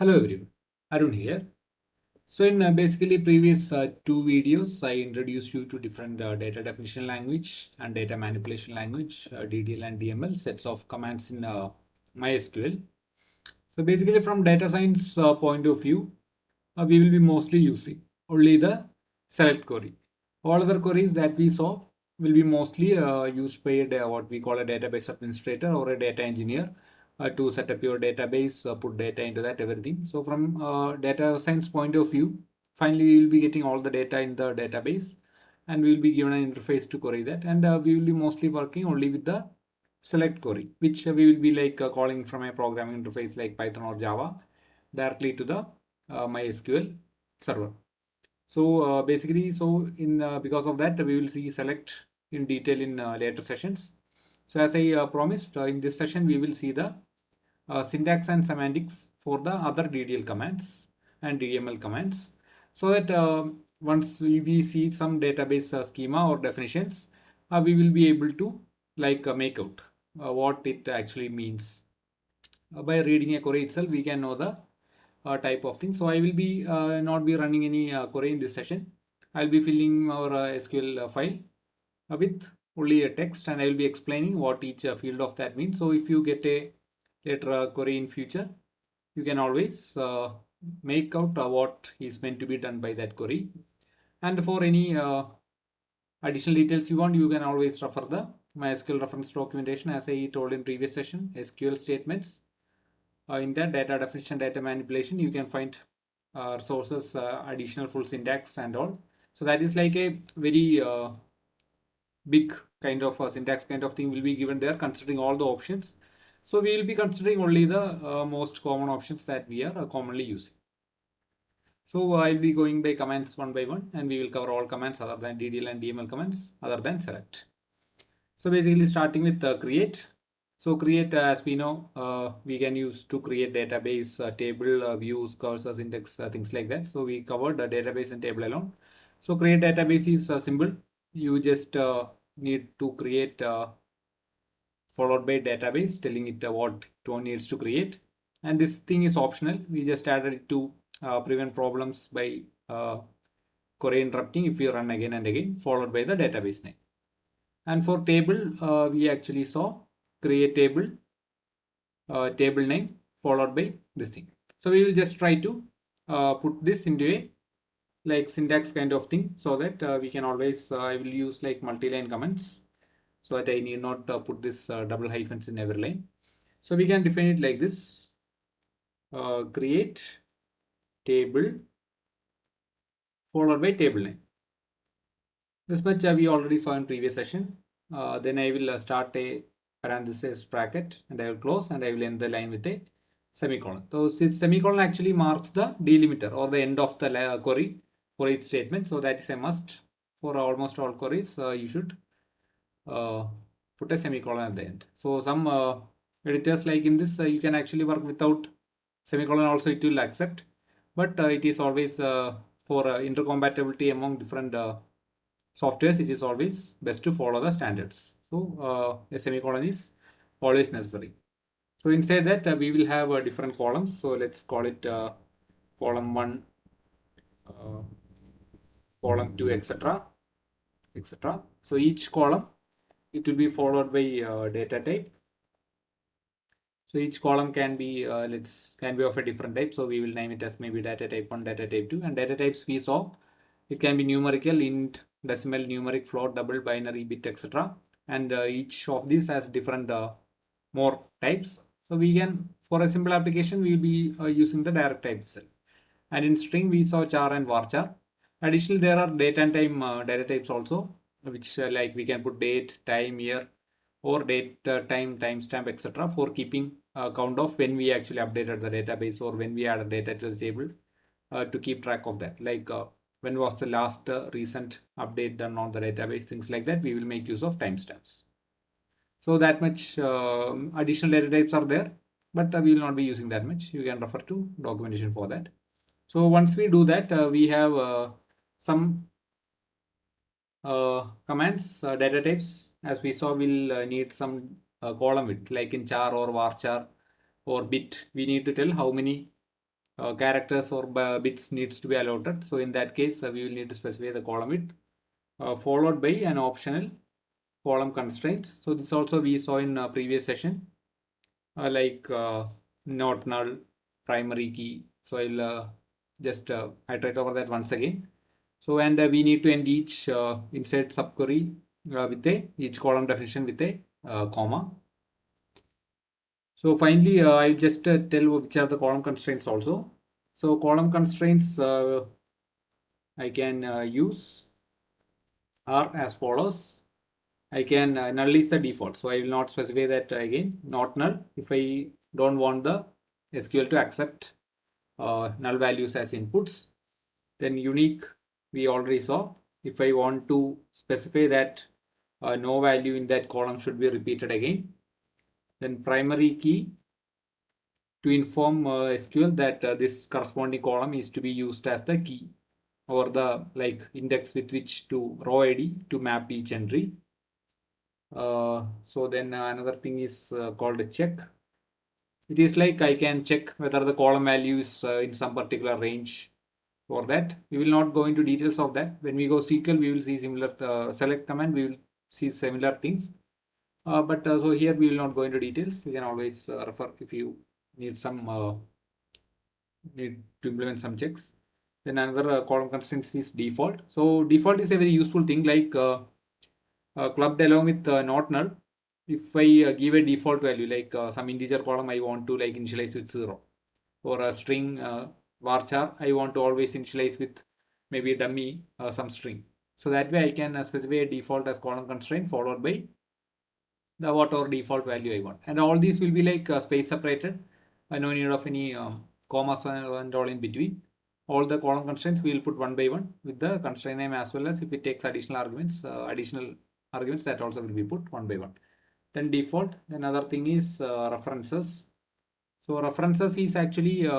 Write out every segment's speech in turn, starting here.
Hello everyone, Arun here. So in basically previous two videos, I introduced you to different data definition language and data manipulation language, DDL and DML sets of commands in MySQL. So basically from data science point of view, we will be mostly using only the select query. All other queries that we saw will be mostly used by what we call a database administrator or a data engineer to set up your database, put data into that, everything. So from data science point of view, finally we will be getting all the data in the database and we will be given an interface to query that, and we will be mostly working only with the select query, which we will be like calling from a programming interface like Python or Java directly to the MySQL server. So basically, so in because of that, we will see select in detail in later sessions. So as I promised, in this session, we will see the syntax and semantics for the other DDL commands and DML commands, so that once we see some database schema or definitions, we will be able to like make out what it actually means. By reading a query itself, we can know the type of thing. So I will be not be running any query in this session. I'll be filling our SQL file with only a text, and I will be explaining what each field of that means. So if you get a later query in future, you can always make out what is meant to be done by that query. And for any additional details you want, you can always refer the MySQL reference documentation, as I told in previous session, SQL statements. In that data definition, data manipulation, you can find sources, additional full syntax and all. So that is like a very big kind of syntax kind of thing will be given there, considering all the options. So we will be considering only the most common options that we are commonly using. So I'll be going by commands one by one, and we will cover all commands other than DDL and DML commands other than select. So basically starting with create. So create, as we know, we can use to create database, table, views, cursors, index, things like that. So we covered the database and table alone. So create database is simple. You just need to create followed by database telling it what it needs to create. And this thing is optional. We just added it to prevent problems by query interrupting if you run again and again, followed by the database name. And for table, we actually saw create table, table name followed by this thing. So we will just try to put this into a like syntax kind of thing, so that we can always, I will use like multi-line comments, so that I need not put this double hyphens in every line. So we can define it like this, create table followed by table name. This much we already saw in previous session. Then I will start a parenthesis bracket and I will close, and I will end the line with a semicolon. So this semicolon actually marks the delimiter or the end of the query for each statement. So that is a must for almost all queries. You should put a semicolon at the end. So some editors like in this, you can actually work without semicolon also, it will accept, but it is always for intercompatibility among different softwares, it is always best to follow the standards. So a semicolon is always necessary. So inside that we will have different columns. So let's call it column 1, column 2, etc., etc. So each column, it will be followed by data type. So each column can be can be of a different type. So we will name it as maybe data type 1, data type 2, and data types we saw it can be numerical, int, decimal, numeric, float, double, binary, bit, etc. And each of these has different more types. So we can, for a simple application, we will be using the direct type itself. And in string we saw char and varchar. Additionally, there are date and time data types also, which like we can put date, time, year, or date, time, timestamp, etc. for keeping count of when we actually updated the database or when we added data to the table, to keep track of that. Like when was the last recent update done on the database, things like that. We will make use of timestamps. So that much additional data types are there, but we will not be using that much. You can refer to documentation for that. So once we do that, we have some commands, data types, as we saw, will need some column width, like in char or varchar or bit. We need to tell how many characters or bits needs to be allotted. So in that case, we will need to specify the column width, followed by an optional column constraint. So this also we saw in previous session, like not null, primary key. So I'll just iterate over that once again. So and we need to end each inside subquery with each column definition with a comma. So finally, I'll just tell which are the column constraints also. So column constraints I can use are as follows. I can null is the default. So I will not specify that again, not null. If I don't want the SQL to accept null values as inputs, then unique we already saw. If I want to specify that no value in that column should be repeated again, then primary key to inform SQL that this corresponding column is to be used as the key or the like index with which to row ID to map each entry. So then another thing is called a check. It is like I can check whether the column value is in some particular range. For that, we will not go into details of that. When we go SQL, we will see similar select command. We will see similar things. So here we will not go into details. You can always refer if you need some need to implement some checks. Then another column constraint is default. So default is a very useful thing, like clubbed along with not null. If I give a default value like some integer column, I want to like initialize with 0, or a string varchar, I want to always initialize with maybe dummy some string. So that way I can specify a default as column constraint followed by the whatever default value I want. And all these will be like space separated. No need of any commas and all in between. All the column constraints we will put one by one with the constraint name, as well as if it takes additional arguments that also will be put one by one. Then default. Then other thing is references. So references is actually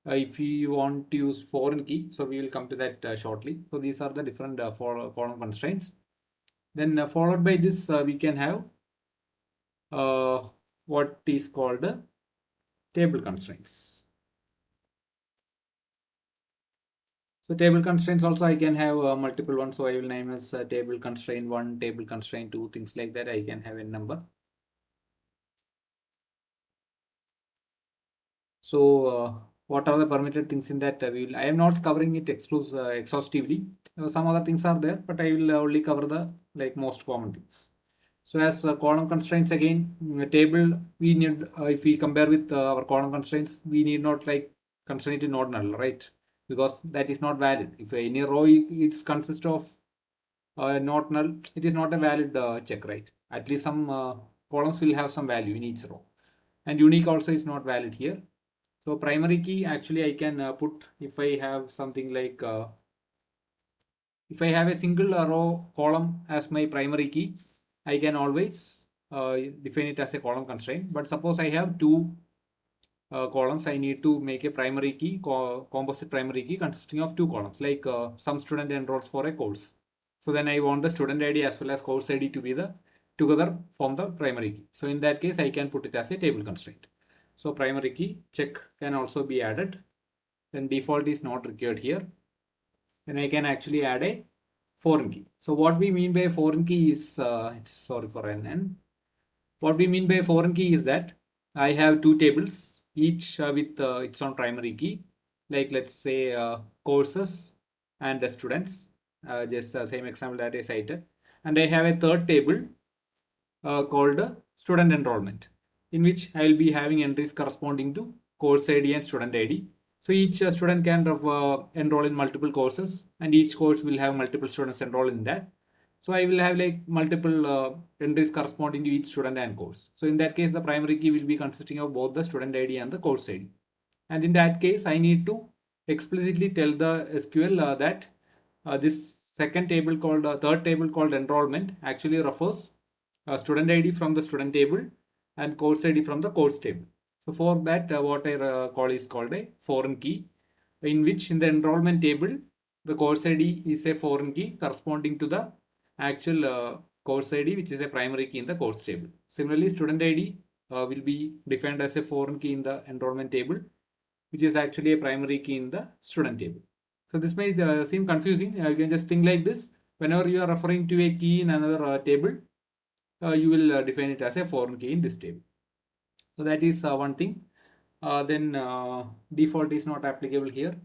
if you want to use foreign key, so we will come to that shortly. So these are the different column constraints. Then followed by this, we can have what is called table constraints. So table constraints also I can have multiple ones. So I will name as table constraint 1, table constraint 2, things like that. I can have a number. So what are the permitted things in that? I am not covering it exhaustively. Some other things are there, but I will only cover the like most common things. So as column constraints again, table we need if we compare with our column constraints, we need not like constraint to not null, right? Because that is not valid. If any row it consists of not null, it is not a valid check, right? At least some columns will have some value in each row, and unique also is not valid here. So primary key actually I can put if I have something like if I have a single row column as my primary key, I can always define it as a column constraint. But suppose I have two columns, I need to make a primary key, composite primary key consisting of two columns, like some student enrolls for a course. So then I want the student ID as well as course ID to be the together form the primary key. So in that case, I can put it as a table constraint. So primary key check can also be added. Then default is not required here. Then I can actually add a foreign key. So what we mean by foreign key is, sorry for NN. What we mean by foreign key is that I have two tables, each with its own primary key. Like let's say courses and the students, just same example that I cited. And I have a third table called student enrollment, in which I will be having entries corresponding to course ID and student ID. So each student can enroll in multiple courses, and each course will have multiple students enroll in that. So I will have like multiple entries corresponding to each student and course. So in that case, the primary key will be consisting of both the student ID and the course ID. And in that case, I need to explicitly tell the SQL that this second table called third table called enrollment actually refers student ID from the student table and course ID from the course table. So for that, what I call is called a foreign key, in which in the enrollment table, the course ID is a foreign key corresponding to the actual course ID, which is a primary key in the course table. Similarly, student ID will be defined as a foreign key in the enrollment table, which is actually a primary key in the student table. So this may seem confusing. You can just think like this. Whenever you are referring to a key in another table, you will define it as a foreign key in this table. So that is one thing. Then default is not applicable here.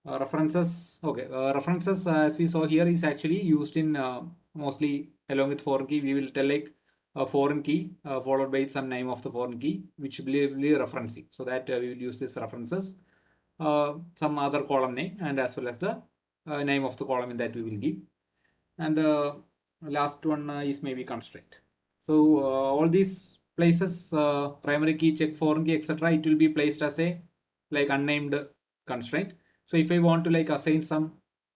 References, okay. References, as we saw here, is actually used in mostly along with foreign key. We will tell like a foreign key followed by some name of the foreign key, which will be referencing. So that we will use this references, some other column name, and as well as the name of the column in that we will give. And the last one is maybe constraint. So all these places, primary key, check, foreign key, etc., it will be placed as a like unnamed constraint. So if I want to like assign some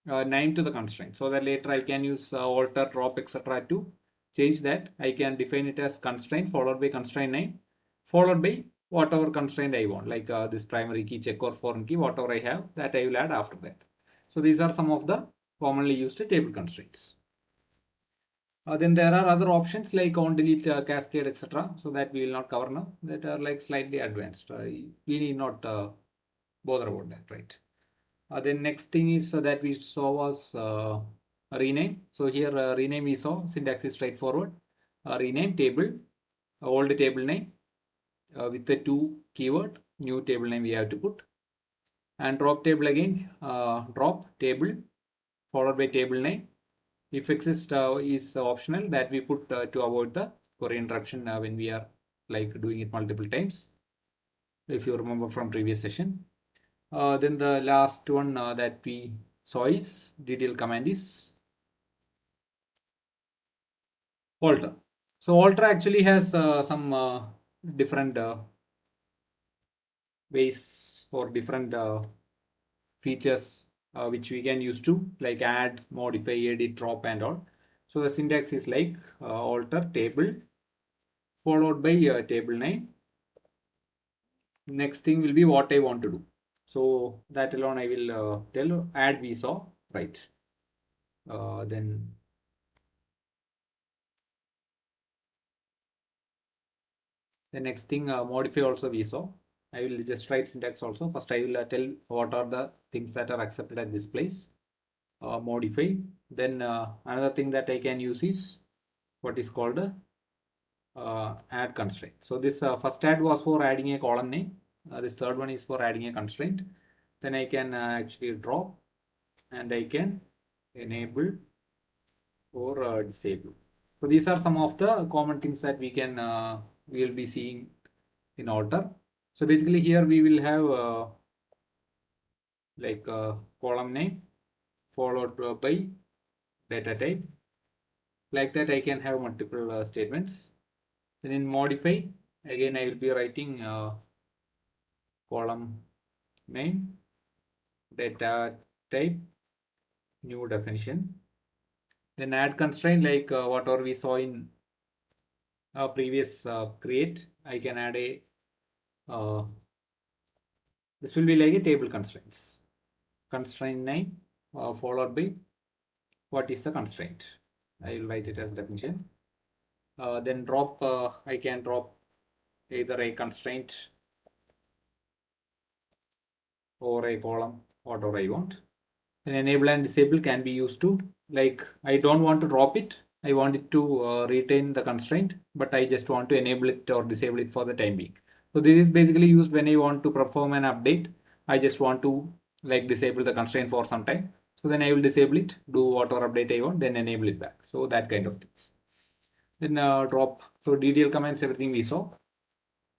name to the constraint, so that later I can use alter, drop, etc. to change that, I can define it as constraint followed by constraint name followed by whatever constraint I want, like this primary key, check, or foreign key, whatever I have, that I will add after that. So these are some of the commonly used table constraints. Then there are other options like on delete, cascade, etc. So that we will not cover now. That are like slightly advanced. We need not bother about that, right? Then next thing is that we saw was rename. So here rename we saw, syntax is straightforward. Rename table, old table name with the two keyword, new table name we have to put. And drop table again, drop table followed by table name. If exist is optional, that we put to avoid the query interruption when we are like doing it multiple times, if you remember from previous session. Then the last one that we saw is DTL command is alter. So alter actually has some different ways or different features which we can use to like add, modify, edit, drop, and all. So the syntax is like alter table followed by table name. Next thing will be what I want to do. So that alone I will tell. Add we saw, right? Then the next thing modify also we saw. I will just write syntax also. First I will tell what are the things that are accepted at this place. Modify. Then another thing that I can use is what is called add constraint. So this first add was for adding a column name. This third one is for adding a constraint. Then I can actually drop and I can enable or disable. So these are some of the common things that we can we will be seeing in order. So basically here we will have like column name followed by data type. Like that I can have multiple statements. Then in modify, again I will be writing column name, data type, new definition. Then add constraint like whatever we saw in previous create, I can add a this will be like a table constraints. Constraint name followed by what is the constraint. I will write it as definition. Then drop, I can drop either a constraint or a column, whatever I want. Then enable and disable can be used to, like I don't want to drop it, I want it to retain the constraint, but I just want to enable it or disable it for the time being. So this is basically used when I want to perform an update. I just want to like disable the constraint for some time. So then I will disable it, do whatever update I want, then enable it back. So that kind of things. Then drop. So DTL commands, everything we saw.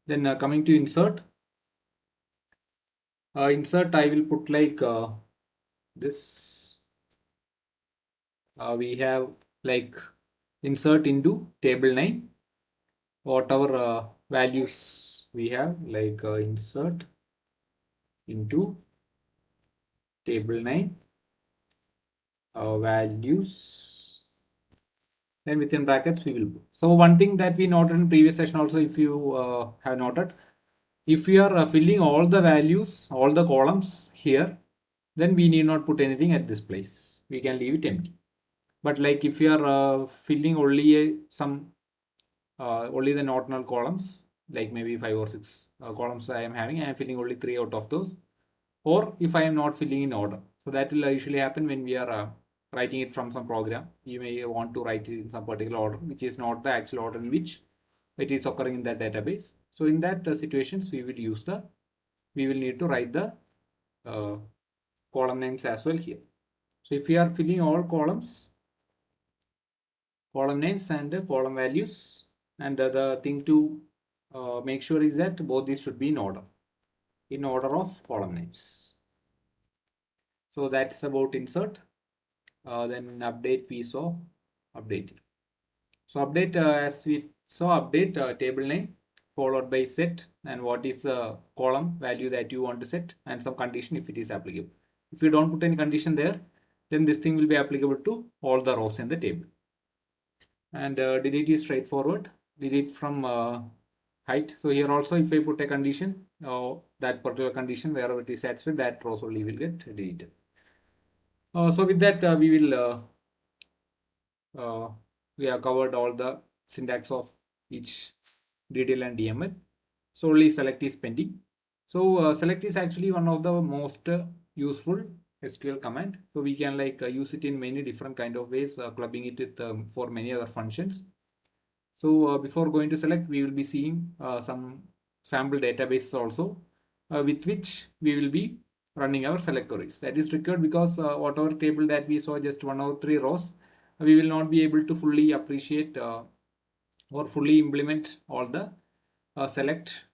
Then coming to insert. Insert, I will put like this. We have like insert into table name, whatever values we have, like insert into table name values, then within brackets we will put. So one thing that we noted in previous session also, if you have noted, if we are filling all the values, all the columns here, then we need not put anything at this place. We can leave it empty. But like if you are filling only some only the not null columns, like maybe 5 or 6 columns I am having, I am filling only 3 out of those. Or if I am not filling in order. So that will usually happen when we are writing it from some program. You may want to write it in some particular order, which is not the actual order in which it is occurring in that database. So in that situations, we will need to write the uh, column names as well here. So if we are filling all columns, column names and column values, and the thing to make sure is that both these should be in order of column names. So that's about insert. Then update we saw update. So update as we saw update table name followed by set and what is the column value that you want to set and some condition if it is applicable. If you don't put any condition there, then this thing will be applicable to all the rows in the table. And delete is straightforward. Delete from height. So here also if I put a condition, that particular condition wherever it is satisfied, that rows only will get deleted. So with that we will we have covered all the syntax of each DDL and DML. So only select is pending. So select is actually one of the most useful SQL command. So we can like use it in many different kind of ways, clubbing it with for many other functions. So before going to select, we will be seeing some sample databases also, with which we will be running our select queries. That is required because whatever table that we saw, just 1 or 3 rows, we will not be able to fully appreciate or fully implement all the select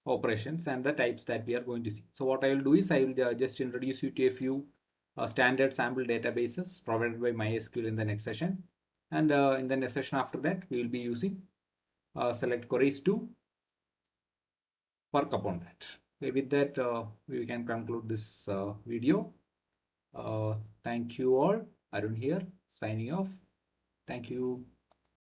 operations and the types that we are going to see. So what I will do is I will just introduce you to a few standard sample databases provided by MySQL in the next session. And in the next session after that, we will be using select queries to work upon that. Okay, with that, we can conclude this video. Thank you all. Arun here, signing off. Thank you.